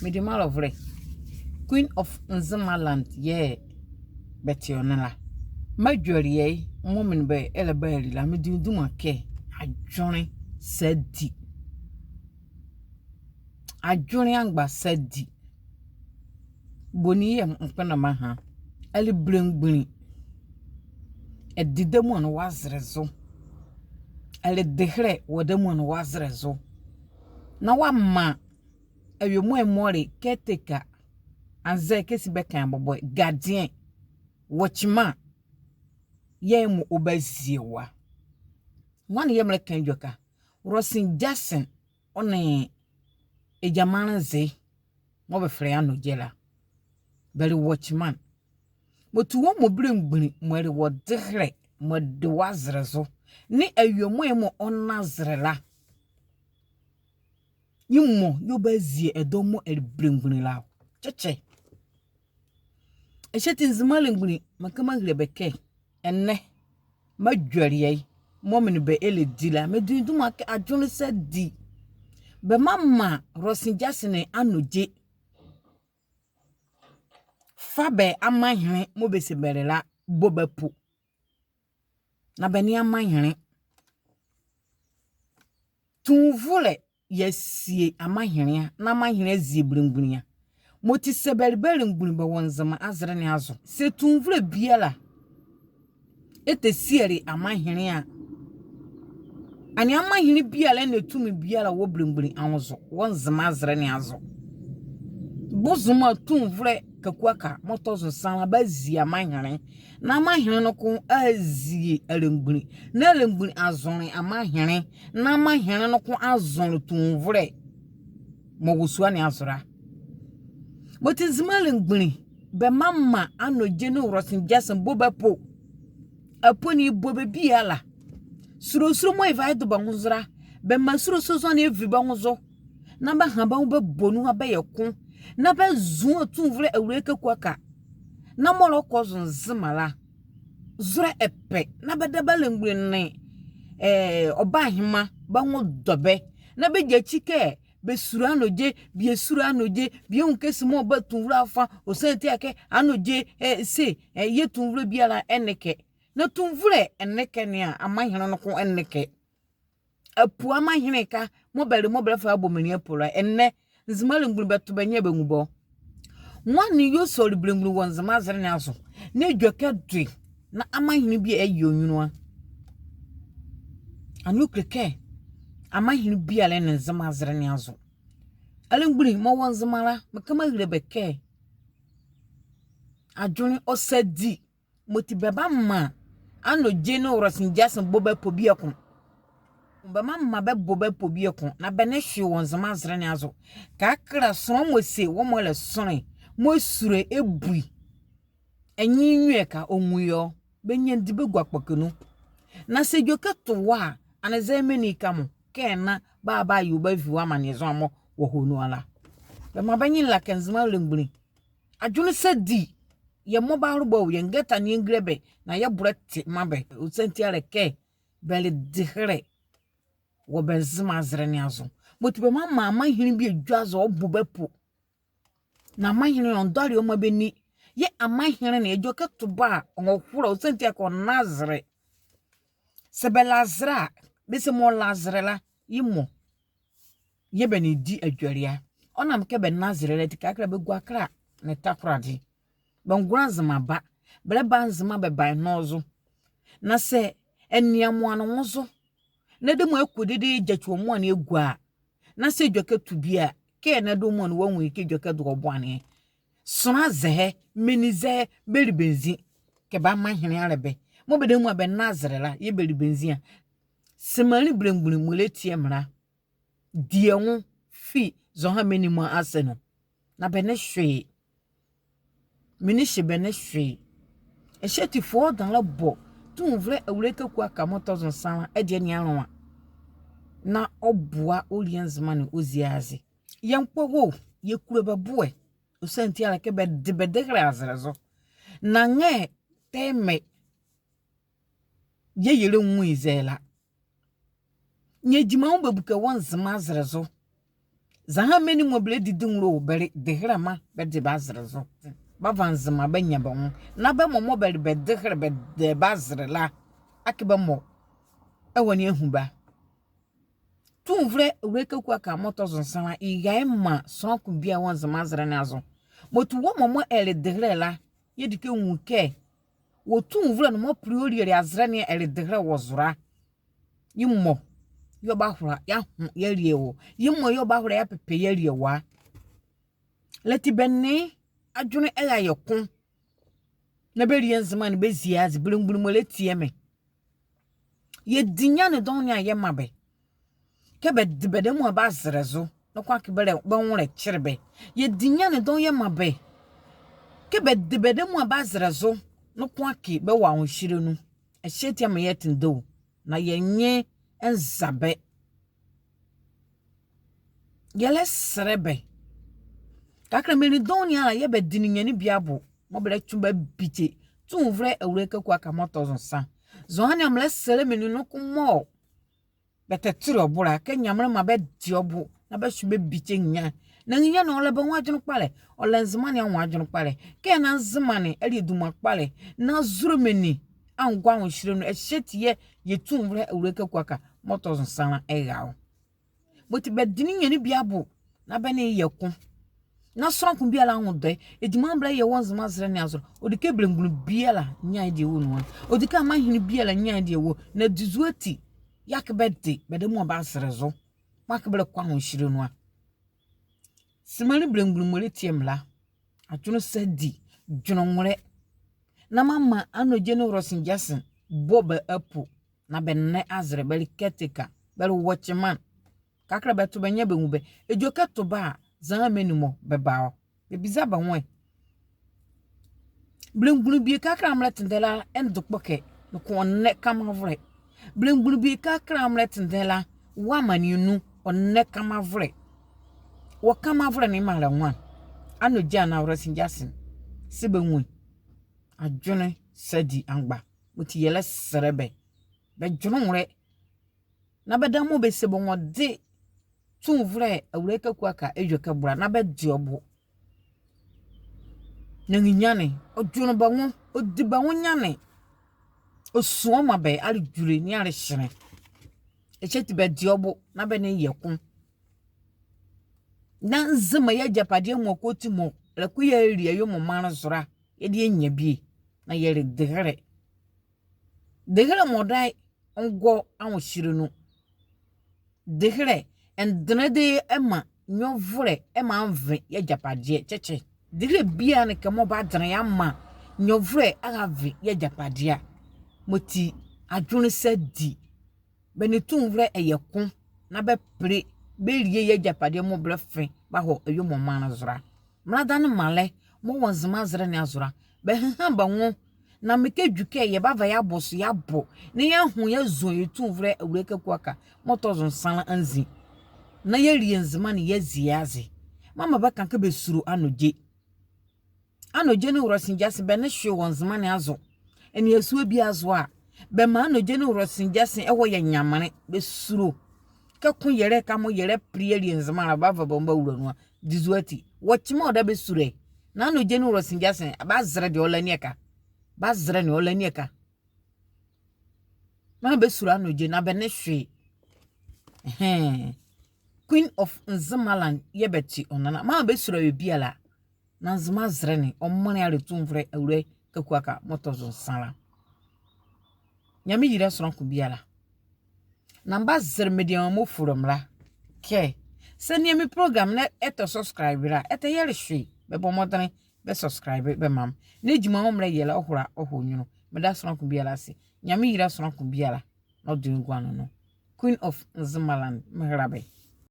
Midimalovre. Queen of Nzema land, ye betionela. My jolly, woman be elabelli, la me do my care. I journey said di. I journey angba said di. Boni mpana eli bling. E didemon was rezo. Ele dehre wademon was rezo. Na wa ma ewe mori caretaker anze kesi beka boy gardien watchman ye mu obaziewa wan ye mle kan joka Rosin Jackson one ejamana ze mo be frɛ ano jela very watchman but wo mo blengbini mo re wo dehre mo de wazrezo ni awiemo emo onazrela yimo yo bazie edomo e blengbini la cheche esheti nzema lengbini makama grebeke enne madwariye momini be ele dila me dinduma ke adwone se di be mama Rosin Jackson anoje fabe amahene mo bese berela bobapu na beni amahene tunvule yesie amahene na amahene zie blengbini moti sebeli ngbuni be wonzama azre ne azo se tunvule biala ete sieri amahene a ani amahene biala ne tumi biala wo blengbuni anzo wonzama azre ne azo bozuma tunvule kakuaka motozo sana bazi amahene na amahene no ko azie elengbuni na elengbuni azone amahene na amahene no ko azone tunvule mo Musuale azora but nzema lengbuni be mama anoje no Rosin Jackson bobapo aponi bobe biala suro mo evai do banzura be masuro sozo na evi banzo na ba haba wo be bonu aba yekun na ba zuo tunvure awureka kwaka na molo kozo nzemala zura epe na ba daba lengbuni ne oba hima ba wo dobe na be gachike be suru anoje bie suru anoje bie unkesi mo ba tunvura afa osenti ake anoje se ye tunvura biala eneke na tunvure eneke ne amahene no ko eneke apu amahene ka mo bele fa abomani apura enne nzema lengbuni beto benye bengubo nwani yo sori blengbuni wonzema azre ne aso na dwoka dwe na amahene bi ayi onwunu anu kreke amahene biala ne nzema azre ne aso alengbuni mo wonzemala makama grebeke adwoni osadi moti beba ma ano jeno Rosin Jackson boba pobiekon ba mama be boba pobiekon na bene hwe wonzema azre ne azo ka kra so mo se wo mo le sone mo sure ebui enyi nwe ka onwuyo benye ndibe gwakpokenu na sejoka towa anaze meni kamo kena baba yuba viwa manezo amo wo honu ala be mabanyi la kenzema lengbuni adwone sadi ye mobile bo ye ngeta ni ngrebe na ye brete mabe usenti aleke bele dihre wo benzema azre ne azo motibe mama amahene bi adwazo obubapu na amahene ondori o mabeni ye amahene na ejoka toba onhoro usenti akọ nazre sebelazra bese mo lazre la yimo ye beni di adwaria onam ke be nazre la tikakra be guakra ne takradi bangwanzama ba breba nzema be ban nozo na se eniamo anu nzo na de mo akudede jatwo mo an egua na se dwoka tubia ke na do mo an wanwu ke dwoka do oboane sona zehe menize beri benzi ke ba mahene arebe mo be de mu abe nazrela ye beri benzi a semani blengbuni muletie mra dienwu fi zo ha menimo aseno na be ne hwe minishi bene hwe esheti fo dan la bo tunvre awureka kwa kamoto sana ede ni anwa na obua olienzma ne oziazi yempo ho yekure beboe osenti ala ke be de bedegre azrezo na nge teme ye yele nwu izela nye jima umbebuke wonzma azrezo zaha meni mobile didinro bere dehra ma be de bazrezo ba vanzema banya ba ho na be mo bere be dehra be de bazre la akiba mo ewani ehu ba tunvre ureke kwa ka moto zonsana igai ma sonku bia wanzema zre na azo motu wo momo ele dehra la yedike nwuke wo tunvre no mo priori azre ne ele dehra wozura yimmo yo ba hura ya hu ya riewo yimmo yo ba hura ya pepe ya riewa leti benni adwune eya yekun na be rie nzema ne be ziazi bulungbulu leti eme ye dinya ne don ya ye mabe ke be de mu ba zrezo no kwa ke be nwure kirebe ye dinya ne don ye mabe ke be de mu ba zrezo no kwa ke be wa honhire nu ehyetia me yetindo na yenye enzabe yele serebe kakra meni donia ye be dininyani biabo mo bele tumba bite tunvre eureka kwa kamoto zonsa zohani amle sere meni no kumo bete tiri obura ke nyamre ma be diobu na be shube bite nya na nya no le be wadwon kpale olenzimani an wadwon kpale ke na nzimani eri duma kpale na zuru meni angwa won shire no ehyetie ye tunvre eureka kwa ka moto zonsa egawo boti be dininyani biabo na be ne yekun na sonku biala hunde edima mbra ye wonzima zre ne azoro odike blengulu biala nya de wo no odike amahene biala nya de wo na dizuati yakbedi bede mo ba zrezo makbele kwa hon shire no a simali blengulu mo letiemla atunu sedi dwono nwre na mama anoje ne rosin jasen boba apu na benne azre beli keteka beli watchman kakra beto benya benube ejoka to ba zan menimo bebao bebiza ba won blengulu bi kakra amletendela endokpoke no konne kamavre blengulu bi kakra amletendela wa maninu onne kamavre wo kamavre ni mala wan anoja na wrasinjasin sibenwu adwone sadi angba muti yele serebe be dwono nwre na bedamo be sebo ngode tunvre awreka kwaka ejoka bura na be diobo na nyane odwono ba won odiba won nyane osuo ma be ali dure ni ali hire echeti be diobo na be ne yekun na nzema ya japade mo koti mo lekuya eri yo mo man zura ye de nya bi na ye degere mo dai ngo awon hire no degere endnede ema nyovre ema mve ya japade cheche degere bia ne kemo ba dran ya ma nyovre agave ya japade moti adwone sadi benetunvre eyekun na be pre be rie ya japade mo brefe ba ho eyo mo man zura mrada ne male mo wonzima zre ne azura be hamba won na meke dwuke ye bava ya boso ya bo ne ya hu ya zo yetunvre awreka kwaka motozon san anzi na ye rie nzima ne ya ziazi mama baka ka be suru anoje ne wrosinjase be ne hwe wonzima ne azo eni esuo bi azo a be ma anoje ne wrosinjase ewo ye nyamane be suru ka kun yere ka mo yere priye rie nzima na bava bomba wuro no dizuati wochima oda be sure na anoje ne wrosinjase aba zre de olanieka bazre ne olanieka ma be suru anoje na be ne hwe Queen of Nzemaland yebeti onana ma be sura biala na nzema zrene ommane ale tumvre awre kakwaka motozo sala nyame yira sonko biala na mba zre medium mo furumla ke senie mi program na eto subscribe ra eto yele hwe be bomodane be subscribe be mam na ejuma omre yela ohura ohonyuno me da sonko biala se nyame yira sonko biala no do ngwanu no Queen of Nzemaland mehrabe